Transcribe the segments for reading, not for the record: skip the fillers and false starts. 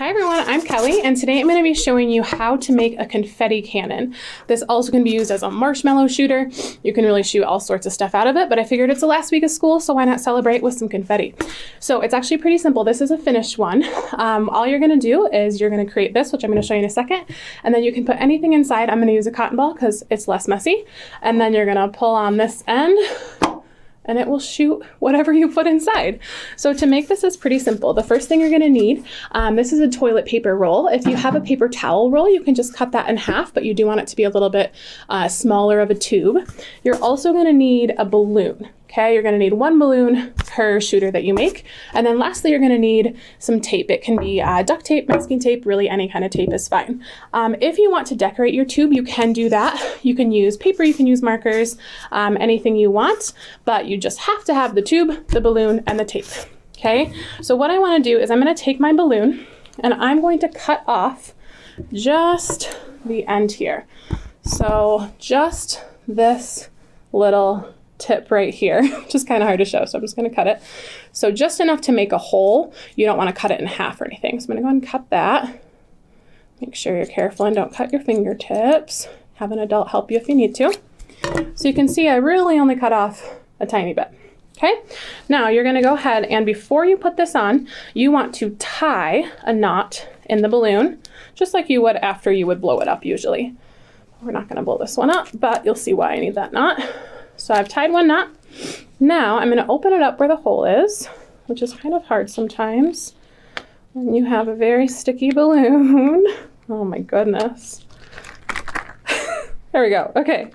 Hi everyone, I'm Kelly, and today I'm going to be showing you how to make a confetti cannon. This also can be used as a marshmallow shooter. You can really shoot all sorts of stuff out of it, but I figured it's the last week of school, so why not celebrate with some confetti? So it's actually pretty simple. This is a finished one. All you're going to do is you're going to create this, which I'm going to show you in a second, and then you can put anything inside. I'm going to use a cotton ball because it's less messy, and then you're going to pull on this end, and it will shoot whatever you put inside. So to make this is pretty simple. The first thing you're gonna need, this is a toilet paper roll. If you have a paper towel roll, you can just cut that in half, but you do want it to be a little bit smaller of a tube. You're also gonna need a balloon. Okay, you're gonna need one balloon per shooter that you make. And then lastly, you're gonna need some tape. It can be duct tape, masking tape, really any kind of tape is fine. If you want to decorate your tube, you can do that. You can use paper, you can use markers, anything you want, but you just have to have the tube, the balloon, and the tape. Okay, so what I wanna do is I'm gonna take my balloon and I'm going to cut off just the end here. So just this little tip right here, which is kind of hard to show, so I'm just going to cut it. So just enough to make a hole. You don't want to cut it in half or anything. So I'm going to go ahead and cut that. Make sure you're careful and don't cut your fingertips. Have an adult help you if you need to. So you can see I really only cut off a tiny bit. Okay, now you're going to go ahead and before you put this on, you want to tie a knot in the balloon, just like you would after you would blow it up usually. We're not going to blow this one up, but you'll see why I need that knot. So I've tied one knot. Now I'm going to open it up where the hole is, which is kind of hard sometimes when you have a very sticky balloon. Oh my goodness. There we go. Okay.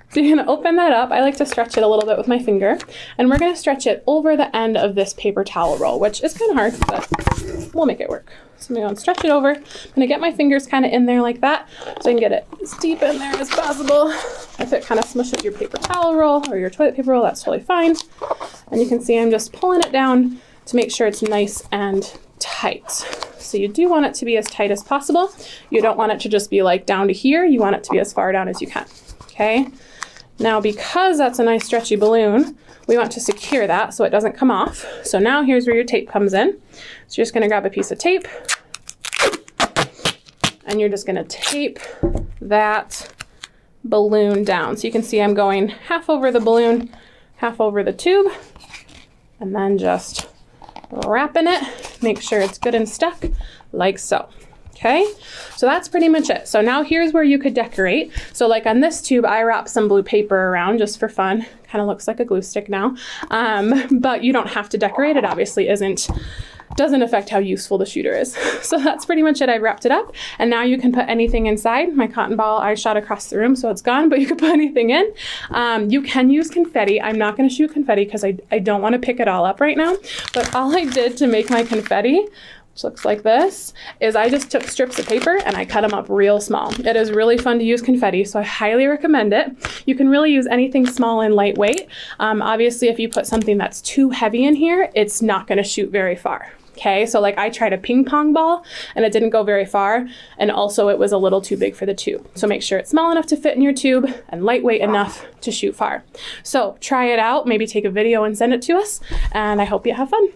So you're going to open that up. I like to stretch it a little bit with my finger, and we're going to stretch it over the end of this paper towel roll, which is kind of hard, but we'll make it work. So I'm going to stretch it over. I'm going to get my fingers kind of in there like that so I can get it as deep in there as possible. If it kind of smushes your paper towel roll or your toilet paper roll, that's totally fine. And you can see I'm just pulling it down to make sure it's nice and tight. So you do want it to be as tight as possible. You don't want it to just be like down to here. You want it to be as far down as you can. Okay. Now, because that's a nice stretchy balloon, we want to secure that so it doesn't come off. So now here's where your tape comes in. So you're just going to grab a piece of tape and you're just going to tape that balloon down. So you can see I'm going half over the balloon, half over the tube, and then just wrapping it. Make sure it's good and stuck like so. Okay, so that's pretty much it. So now here's where you could decorate. So like on this tube, I wrapped some blue paper around just for fun. Kind of looks like a glue stick now, but you don't have to decorate. It obviously doesn't affect how useful the shooter is. So that's pretty much it. I wrapped it up, and now you can put anything inside. My cotton ball I shot across the room, so it's gone, but you can put anything in. You can use confetti. I'm not going to shoot confetti because I don't want to pick it all up right now, but all I did to make my confetti, which looks like this, is I just took strips of paper and I cut them up real small. It is really fun to use confetti, so I highly recommend it. You can really use anything small and lightweight. Obviously, if you put something that's too heavy in here, it's not going to shoot very far. Okay, so like I tried a ping pong ball and it didn't go very far, and also it was a little too big for the tube. So make sure it's small enough to fit in your tube and lightweight enough to shoot far. So try it out, maybe take a video and send it to us, and I hope you have fun.